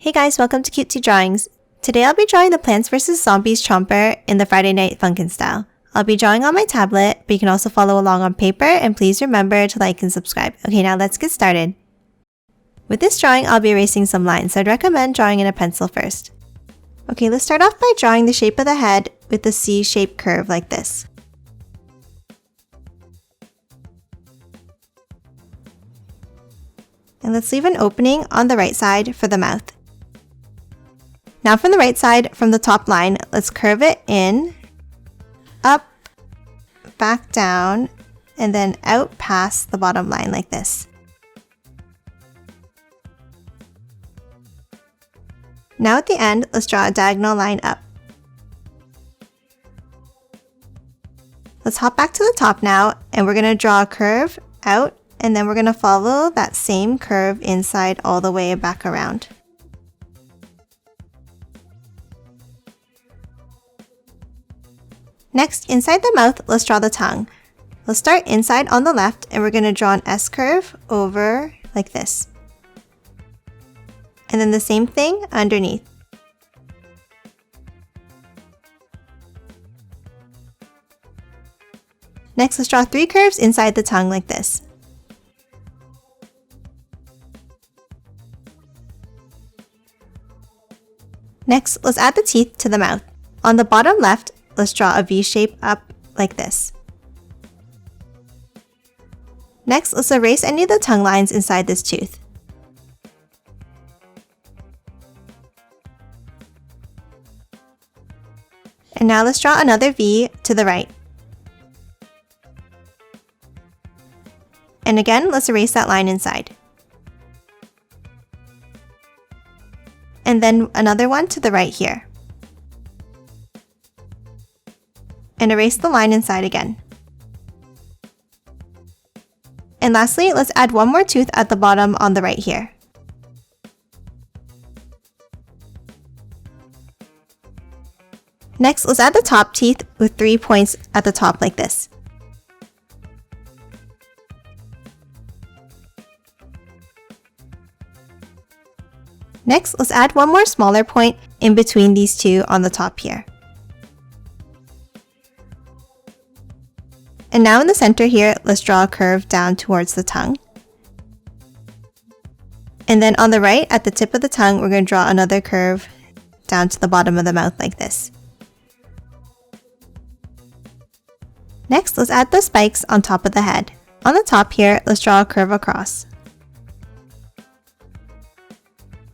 Hey guys, welcome to Cutesy Drawings. Today I'll be drawing the Plants vs. Zombies Chomper in the Friday Night Funkin' style. I'll be drawing on my tablet, but you can also follow along on paper, and please remember to like and subscribe. Okay, now let's get started. With this drawing, I'll be erasing some lines, so I'd recommend drawing in a pencil first. Okay, let's start off by drawing the shape of the head with a C-shaped curve like this. And let's leave an opening on the right side for the mouth. Now from the right side, from the top line, let's curve it in, up, back down, and then out past the bottom line like this. Now at the end, let's draw a diagonal line up. Let's hop back to the top now, and we're going to draw a curve out, and then we're going to follow that same curve inside all the way back around. Next, inside the mouth, let's draw the tongue. Let's start inside on the left, and we're going to draw an S-curve over like this. And then the same thing underneath. Next, let's draw 3 curves inside the tongue like this. Next, let's add the teeth to the mouth. On the bottom left, let's draw a V shape up like this. Next, let's erase any of the tongue lines inside this tooth. And now let's draw another V to the right. And again, let's erase that line inside. And then another one to the right here. And erase the line inside again. And lastly, let's add one more tooth at the bottom on the right here. Next, let's add the top teeth with 3 points at the top like this. Next, let's add one more smaller point in between these two on the top here. And now in the center here, let's draw a curve down towards the tongue. And then on the right, at the tip of the tongue, we're going to draw another curve down to the bottom of the mouth like this. Next, let's add the spikes on top of the head. On the top here, let's draw a curve across.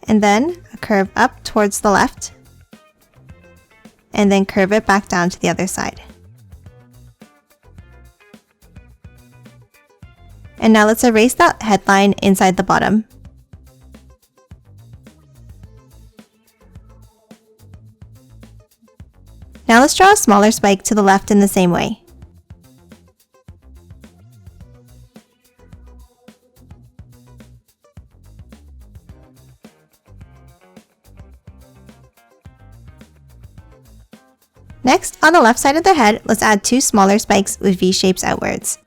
And then a curve up towards the left, and then curve it back down to the other side. And now let's erase that headline inside the bottom. Now let's draw a smaller spike to the left in the same way. Next, on the left side of the head, let's add 2 smaller spikes with V shapes outwards.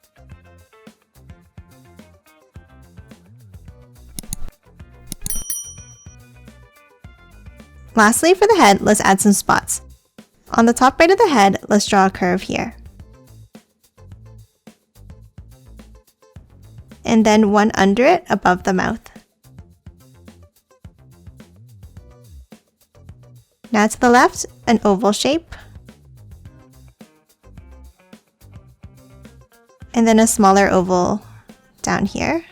Lastly, for the head, let's add some spots. On the top right of the head, let's draw a curve here. And then one under it above the mouth. Now to the left, an oval shape. And then a smaller oval down here.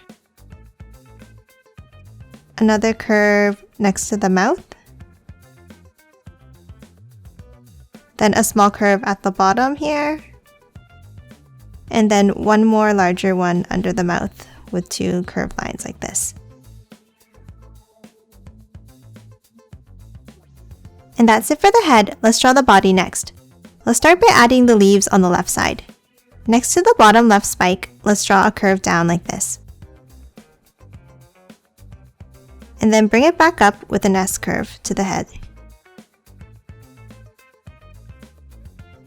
Another curve next to the mouth. Then a small curve at the bottom here. And then one more larger one under the mouth with 2 curved lines like this. And that's it for the head. Let's draw the body next. Let's start by adding the leaves on the left side. Next to the bottom left spike, let's draw a curve down like this. And then bring it back up with an S-curve to the head.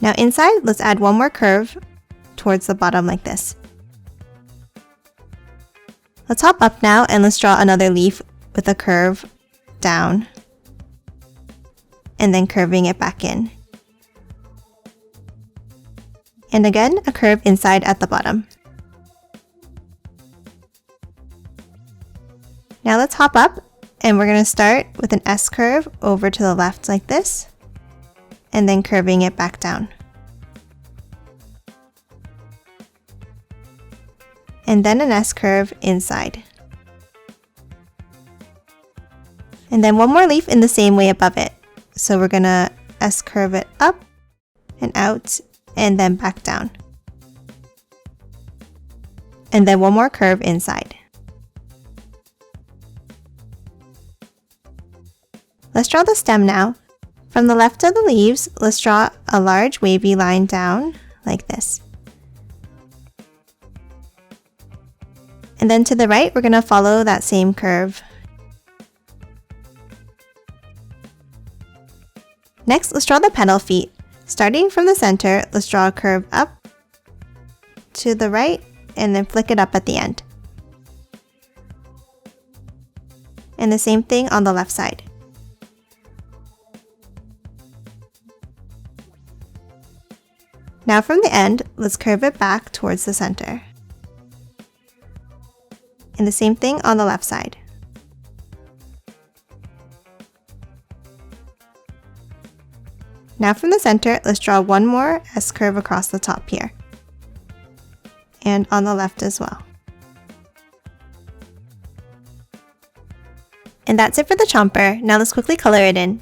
Now inside, let's add one more curve towards the bottom like this. Let's hop up now and let's draw another leaf with a curve back down, and then curving it back in. And again, a curve inside at the bottom. Now let's hop up, and we're going to start with an S curve over to the left like this, and then curving it back down. And then an S curve inside. And then one more leaf in the same way above it. So we're going to S curve it up and out, and then back down. And then one more curve inside. Let's draw the stem now. From the left of the leaves, let's draw a large wavy line down like this. And then to the right, we're going to follow that same curve. Next, let's draw the petal feet. Starting from the center, let's draw a curve up to the right and then flick it up at the end. And the same thing on the left side. Now from the end, let's curve it back towards the center. And the same thing on the left side. Now from the center, let's draw one more S curve across the top here. And on the left as well. And that's it for the chomper. Now let's quickly color it in.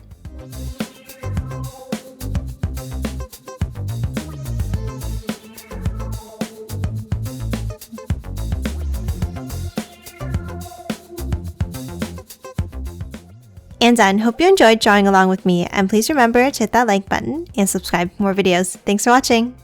And done. Hope you enjoyed drawing along with me, and please remember to hit that like button and subscribe for more videos. Thanks for watching!